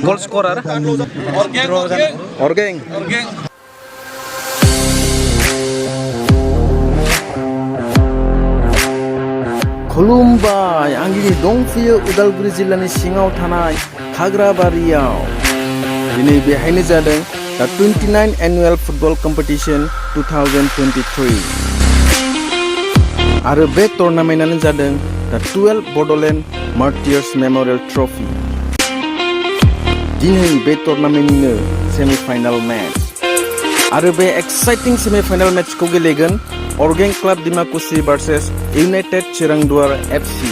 Goal scorer. Orgeng. खुलुमबाय आं दिनै दंफैयो उदालगुरि जिल्लानि सिङाव थानाय खाग्राबारियाव दिनै बेहायनो जादों दा 29 एनुअल फुटबल कम्पिटिशन 2023 आरो बे टुर्नामेन्टआनो जादों दा 12 बड'लेण्ड मार्टियार्स मेम'रियेल ट्रफि दिनै बे टुर्नामेन्टनिनो सेमिफाइनाल मेच आरो बे एक्साइटिं सेमिफाइनाल मेचखौ गेलेगोन अर्गें club Dimakuchi versus United Chirangduar FC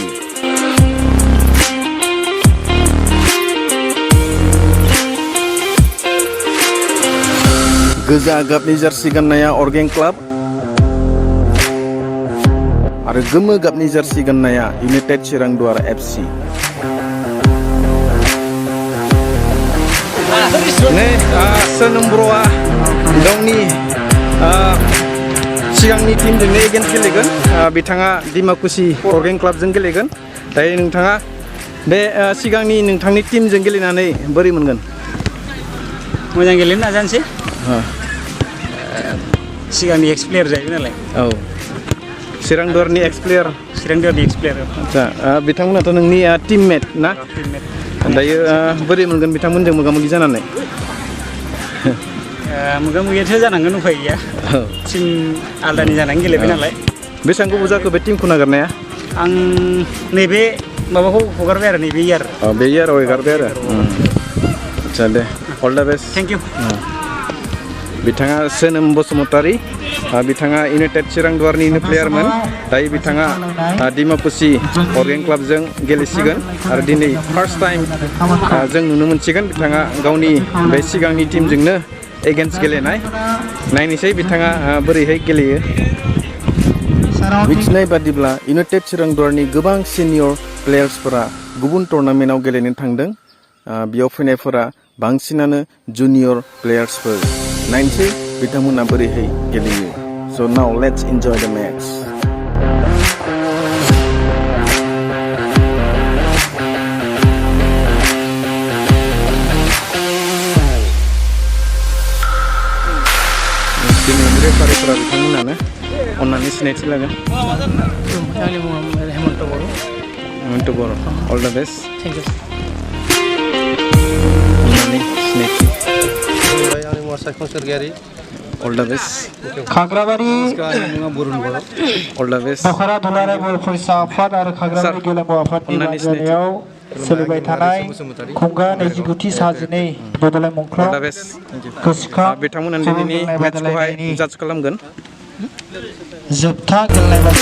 गोजा गाबनि जार्सि गाननाया अर्गें क्लाब आरो गोमो गाबनि जार्सि गाननाया इउनाइटेड चिरांदुवार एफसि नै सोनोमब्र'आ गावनि सिगांनि टीमजोंनो एगेन्स्ट गेलेगोन बिथाङा डिमाकुसि अर्गें क्लाबजों गेलेगोन दायो नोंथाङा बे सिगांनि नोंथांनि टीमजों गेलेनानै बोरै मोनगोन मोजां गेलेनो नाजानोसै सिगांनि एक्स प्लेयार जाहैबाय नालाय औ चिरांदुवारनि एक्स प्लेयार आदसा बिथांमोनाथ' नोंनि टीममेट ना दायो बोरै मोनगोन बिथांमोनजों मोगा मोगि जानानै मोगा मोगियाथ' जानांगोन उफाय गैया टीम आलदानि जानानै गेलेबाय नालाय बेसेबां गोबाव जाखो बे टीमखौ नागारनाया आं नैबे माबाखौ हगारबाय आरो नैबे इयार बे इयाराव हगारबाय आरो आदसा दे अल दा बेस्ट थेंक इउ बिथाङा सोनोम बसुमतारी बिथाङा इउनाइटेड चिरांदुवारनिनो प्लेयारमोन दायो बिथाङा डिमाकुसि अर्गें क्लाबजों गेलेसिगोन आरो दिनै फार्स्ट टाइम जों नुनो मोनसिगोन बिथाङा गावनि बे सिगांनि टीमजोंनो एगेन्स्ट गेलेनाय नायनोसै बिथाङा बोरैहाय गेलेयो मिथिनाय बादिब्ला इउनाइटेड चिरांदुवारनि गोबां सिनियर प्लेयार्सफोरा गुबुन टुर्नामेन्टआव गेलेनो थांदों बेयाव फैनायफोरा बांसिनानो जुनियर प्लेयार्सफोर नायनोसै बिथांमोना बोरैहाय गेलेयो स' नाउ लेट्स एन्जय द मेच दिनै रेफारिफोरा बिथांमोनानो अन्नानै सिनायथि लागोन आंनि मुङा हेमन्त बर' अल दा बेस्ट थेंक इउ अन्नानै सिनायथि आंनि मुङा सायखं सोरगियारि अल दा बेस्ट खाग्राबारि आंनि मुङा बरुन बर' अल दा बेस्ट दख'रा दुलाराय बर' फरायसा आफाद आरो खाग्राबारि गेलेमु आफादनि बानजायनायाव सोलिबाय थानाय खुंगा 29थि सा-12 बड'लेण्ड मंख्लं गोसोखां बिथांमोना दिनैनि मेचखौहाय जाज खालामगोन जोबथा गेलेनाय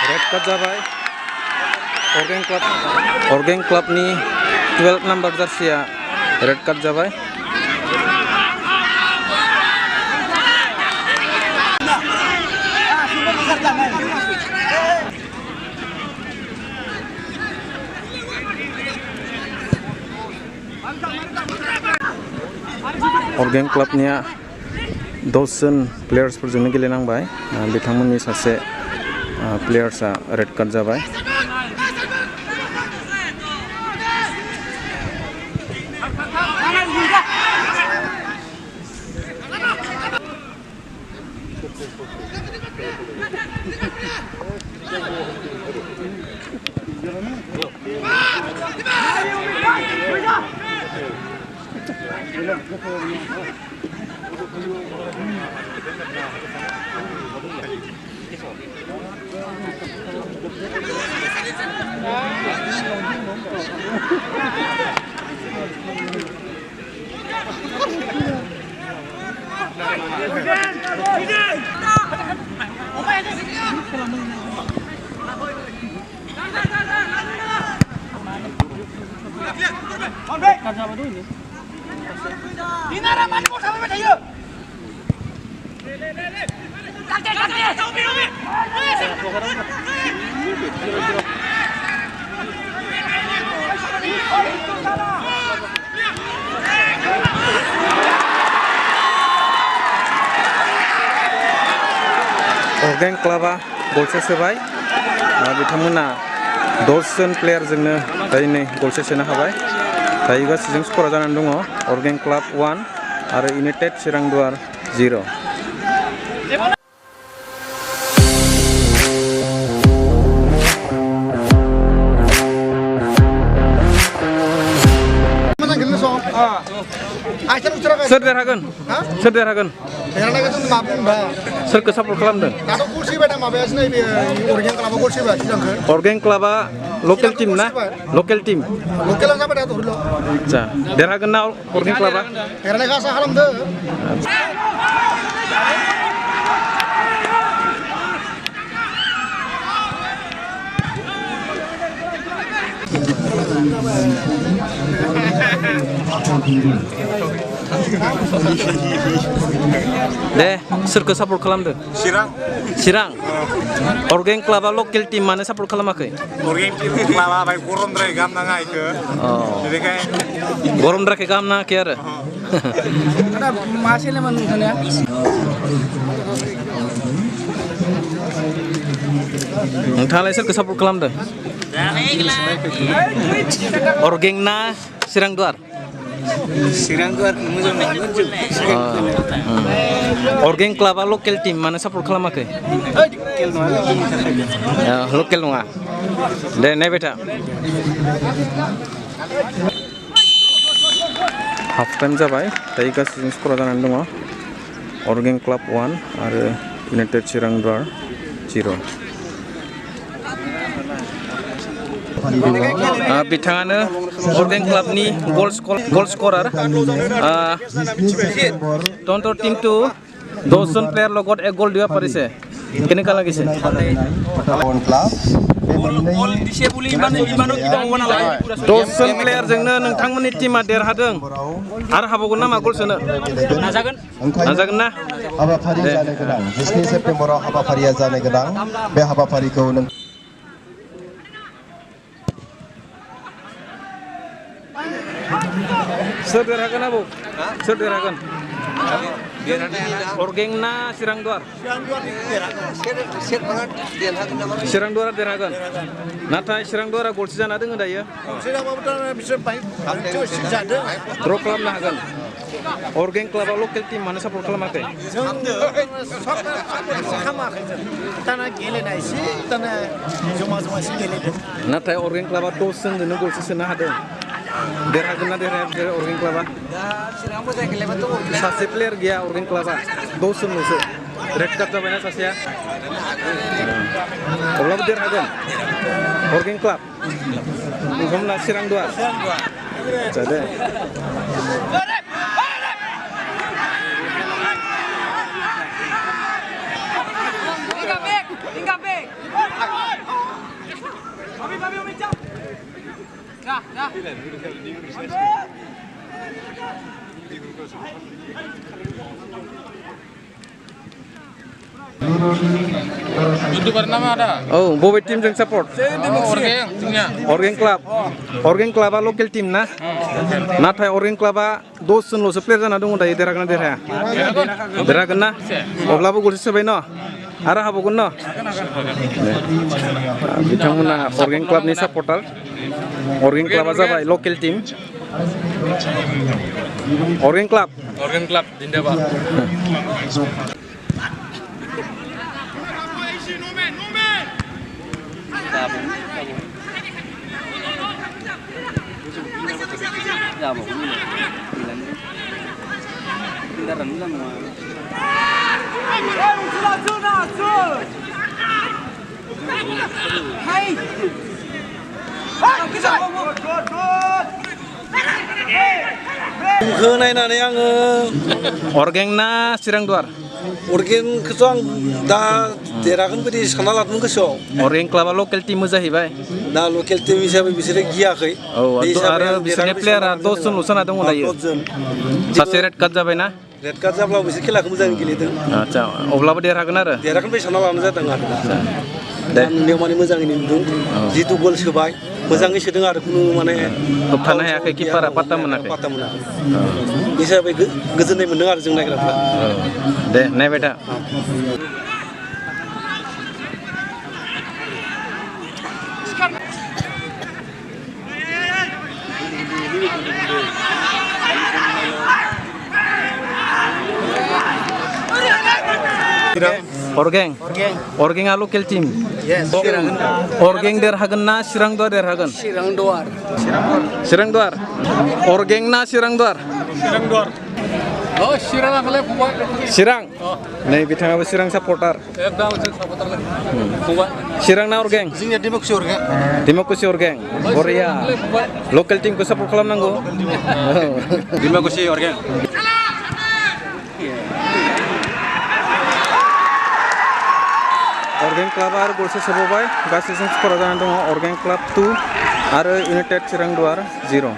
Red card जाबाय Orgen Club ni 12 number jersey ya red card जाबाय Orgen Club niya 10 players फोरजोंनो गेलेनांबाय बिथांमोननि सासे प्लेयार्सआ रेड कार्ड जाबाय Orgen Club'a गलसे सोबाय बिथांमोना 10 जन प्लेयारजोंनो दायो गलसे सोनो हाबाय दायो गासैजों स्क'रा जानानै दङ Orgen Club 1 आरो United Chirangduar 0 सोर देरहागोन सोर देरहागोन देरहानायखौथ' मा बुंबा सोरखौ सापर्ट खालामदों दाथ' गल सोबाय दा माबायासो नैबे Orgen Club'a गल सोबाय सिगांखो Orgen Club'a लकेल टीम ना लकेल टीम लकेला जाबाय दा धरल' आच्छा देरहागोन ना Orgen Club'a देरहानायखौ आसा खालामदो दे सोरखौ सापर्ट खालामदों चिरां Orgen Club'a लकेल टीम मानो सापर्ट खालामाखै Orgen Club'a बाय गरमद्राय गाहाम नाङा इखो बेनिखाय गरमद्रायखै गाहाम नाङाखै आरो मासेलेमोन नोंथांनिया नोंथाङालाय सोरखौ सापर्ट खालामदों Orgen ना Chirangduar मोजां मोनो Orgen Club'a लकेल टीम मानो सापर्ट खालामाखै लकेल नङा दे नायबाय था हाफ टाइम जाबाय दायो गासैजों स्क'रा जानानै दङ Orgen Club 1 आरो United Chirangduar 0 बिथाङानो अर्गें क्लाबनि गल स्करार टन्टर टीम टू 10 जन प्लेयर লগত एक गल दिया परिसे केनेका लागिसे दसजन प्लेयर जोंनो नोंथांमोननि टीमा देरहादों आरो हाबावगोन नामा गल सोनो नाजागोन ना हाबाफारि जानो गोनां 7 सेप्तेम्बराव हाबाफारिया जानो गोनां बे हाबाफारिखौ सोर देरहागोन आबौ सोर देरहागोन अर्गें ना चिरांदुवार चिरांदुवारा देरहागोन नाथाय चिरांदुवारा गलसे जाना दोङो दायो द्र खालामनो हागोन अर्गें क्लाबा लकेल टीम मानो सापर्ट खालामाखै नाथाय अर्गें क्लाबा 10 जनजोंनो गलसे सोनो हादों देरहागोन ना देरहाया अर्गें क्लाबा सासे प्लेयर गैया अर्गें क्लाबा 10 जनल'सो रेड कार्ड जाबायना सासेया अब्लाबो देरहागोन अर्गें क्लाब नोंथांमोना चिरांदुवार जादे Oh, bobet tim yang support. Orgeng Club. Orgeng Club local team na. Nathai Orgeng Club 2 জন ल'सो प्लेयार जाना दङ दायो देरहागोन ना देरहाया देरहागोन ना अब्लाबो गलसे सोबाय न आरो हाबावगोन न बिथांमोना अर्गें क्लाबनि सापर्टार अर्गें क्लाबा जाबाय लकेल टीम अर्गें क्लाब जिन्दाबाद खौ नायनानै आङो अर्गें ना चिरांदुवार अर्गेंखौथ' आं दा देरहागोन बायदि सानना लादोंमोन गोसोआव अर्गें क्लाबा लकेल टीम जाहैबाय दा लकेल टीम हिसाबै बिसोरो गियाखै औ आरो बिसोरनि प्लेयारा 10 जन ल'सो जाना दङ दायो सासे रेड कार्ड जाबायना रेड कार्ड जाब्लाबो बिसोर खेलाखौ मोजाङै गेलेदों आच्छा अब्लाबो देरहागोन आरो देरहागोन बायदि सानना लानाय जादों आरो नुनायाव माने मोजाङैनो नुदों जितु गल सोबाय मोजाङै सोदों आरो खुनु माने होबथानो हायाखै किपारा पात्ता मोनाखै बे हिसाबै गोजोननाय मोनदों आरो जों नायग्राफ्रा दे नायबाय था Orgeng local team. Orgeng देरहागोन ना चिरांदुवार देरहागोन चिरांदुवार Orgeng ना चिरांदुवार चिरां नै बिथाङाबो चिरां सापर्टार चिरां ना अर्गें जोंनिया डेम'क्रेसि अर्गें बरिया लकेल टीमखौ सापर्ट खालामनांगौ डेम'क्रेसि अर्गें Orgeng Club आरो गलसे सोबावबाय गासैजों स्क'रा जानानै दङ Orgeng Club 2 आरो United चिरांदुवार 0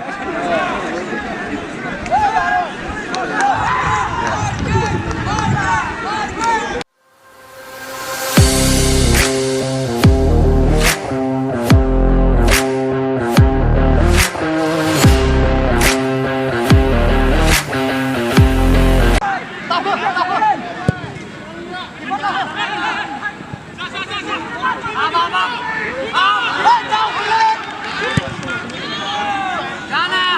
Jangan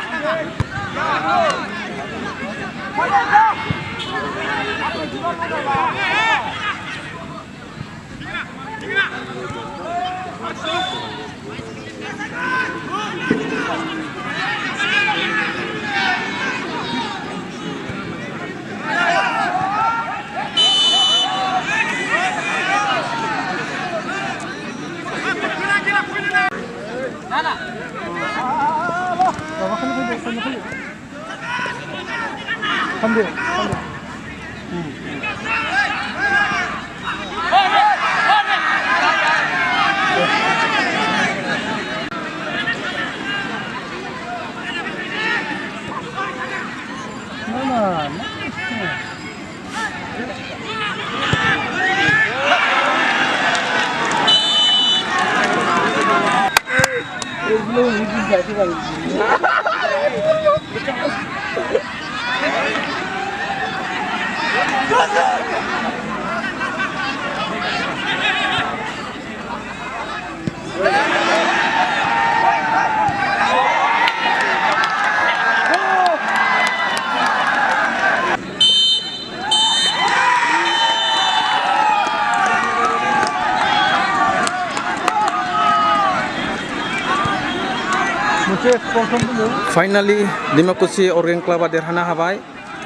Finally, Dimakusi Orgen Club देरहानो हाबाय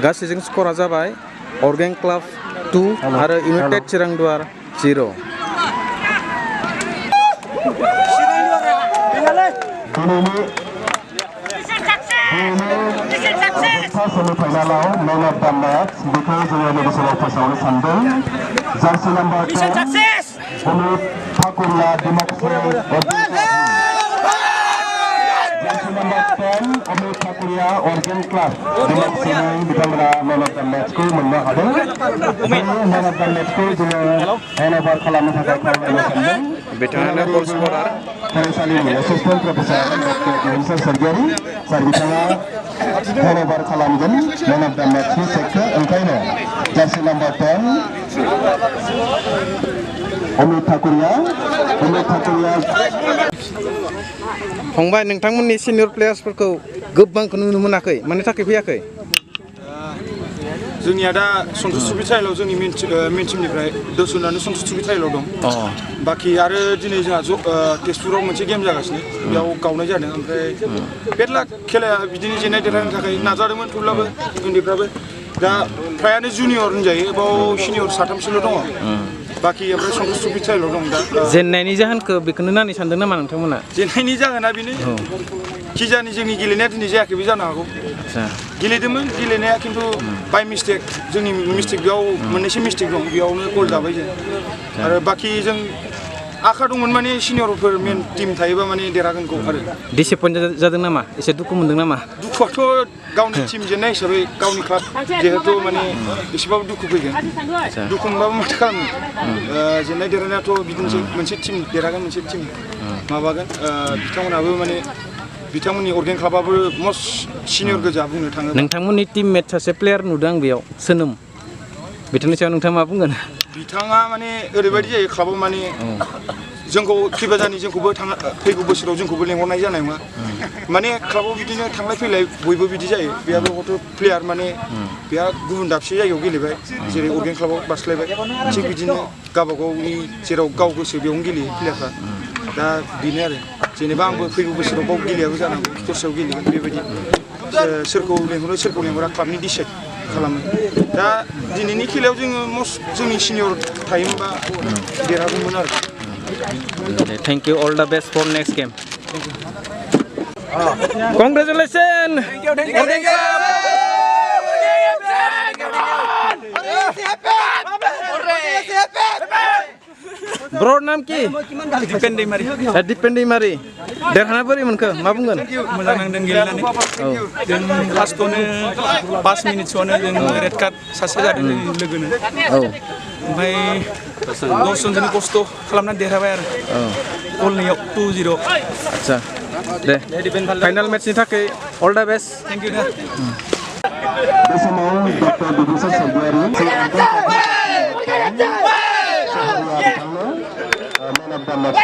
गासैजों स्करा जाबाय Orgen Club 2 आरो United Chirangduar 0 सेमिफाइनालाव मैन अफ द मैच बेखौ जोङो लोगोसेयाव फोसावनो सानदों जार्सि number 10 Amit Thakuria Dimakuchi jersey number 10 Amit Thakuria अर्गेन क्लाब दिमाकुसिनि बिथांमोना मैन अफ द मैचखौ मोननो हादों मैन अफ द मैचखौ जोङो हेन्डअभार खालामनो थाखाय खावलायनो सानदों बिथाङानो गल स्करार फरायसालिनि एसिस्टेन्ट प्रफेसार डक्टर सरगियारि सार बिथाङा हेन्डअभार खालामगोन मैन अफ द मैचनि चेकखौ ओंखायनो जार्सि नाम्बार 10 अमित ठाकुरिया फंबाय नोंथांमोननि सिनियर प्लेयार्सफोरखौ गोबांखौ नुनो मोनाखै मानि थाखाय फैयाखै जोंनिया दा सन्तोष ट्रफि ट्रायलआव जोंनि मेन टिमनिफ्राय दोसोनानै सन्तोष ट्रफि ट्रायलआव दं बाखि आरो दिनै जोंहा तेजपुराव मोनसे गेम जागासिनो बेयाव गावनाय जादों ओमफ्राय बेडलाक खेलाया बिदिनो जेननाय देरहानो थाखाय नाजादोंमोन थेवब्लाबो उन्दैफ्राबो दा फ्रायानो जुनियर होनजायो बाव सिनियर साथामसोल' दङ बाखि ओमफ्राय सन्तोष ट्रफि ट्रायलआव दं दा जेननायनि जाहोनखौ बेखौनो नायनो सानदों नामा नोंथांमोना जेननायनि जाहोना बेनो किजानि जोंनि गेलेनाया दिनै जायाखैबो जानो हागौ गेलेदोंमोन गेलेनाया खिन्थु बाय मिस्टेक जोंनि मिस्टेक बेयाव मोननैसो मिस्टेक दं बेयावनो गल जाबाय जों आरो बाखि जों आखा दंमोन माने सिनियरफोर मेन टिम थायोबा माने देरहागोनखौ आरो डिसएपइन्ट जादों नामा एसे दुखु मोनदों नामा दुखुआथ' गावनि टिम जेननाय हिसाबै गावनि क्लाब जिहेतु माने एसेबाबो दुखु फैगोन दुखु मोनबाबो माथो खालामनो जेननाय देरहानायाथ' बिदिनोसै मोनसे टिम देरहागोन मोनसे टिम माबागोन बिथांमोनाबो माने बिथांमोननि अर्गेन क्लाबाबो मस्ट सिनियर गोजा बुंनो थाङोब्ला नोंथांमोननि टिममेट सासे प्लेयार नुदों आं बेयाव सोनोम बिथांनि सायाव नोंथाङा मा बुंगोन बिथाङा माने ओरैबायदि जायो क्लाबाव माने जोंखौ खैबाजानि जोंखौबो फैगौ बोसोराव जोंखौबो लेंहरनाय जानाय नङा माने क्लाबाव बिदिनो थांलाय फैलाय बयबो बिदि जायो बेयाबो गथ' प्लेयार माने बेहा गुबुन दाबसे जायगायाव गेलेबाय जेरै अर्गेन क्लाबाव बारस्लायबाय थिग बिदिनो गावबागावनि जेराव गाव गोसो बेयावनो गेलेयो प्लेयारफ्रा दा बेनो आरो जेनेबा आंबो फैगौ बोसोराव बाव गेलेयाबो जानांगौ दस्रायाव गेलेगोन बेबायदि सोरखौ लेंहरो सोरखौ लेंहरा क्लाबनि डिसाइड खालामो दा दिनैनि खेलायाव जोङो मस्ट जोंनि सिनियर थायोमोनबा देरहागौमोन आरो Thank you. All the best for next game. Congratulations. Bro, नाम की? दिपेन दैमारि दिपेन दैमारि देरहाना बोरै मोनखो मा बुंगोन मोजां नांदों गेलेनानै जों फार्स्टआवनो 5 मिनिटसोआवनो जों रेड कार्ड सासे जादों लोगोनो ओमफ्राय 10 जनजों खस्थ' खालामनानै देरहाबाय आरो गलनियाव 2-0 आच्छा दे फाइनाल मेट्चनि थाखाय all the best thank you बे समाव डक्टर दुगुसा सरगियारि मैन अफ द मैच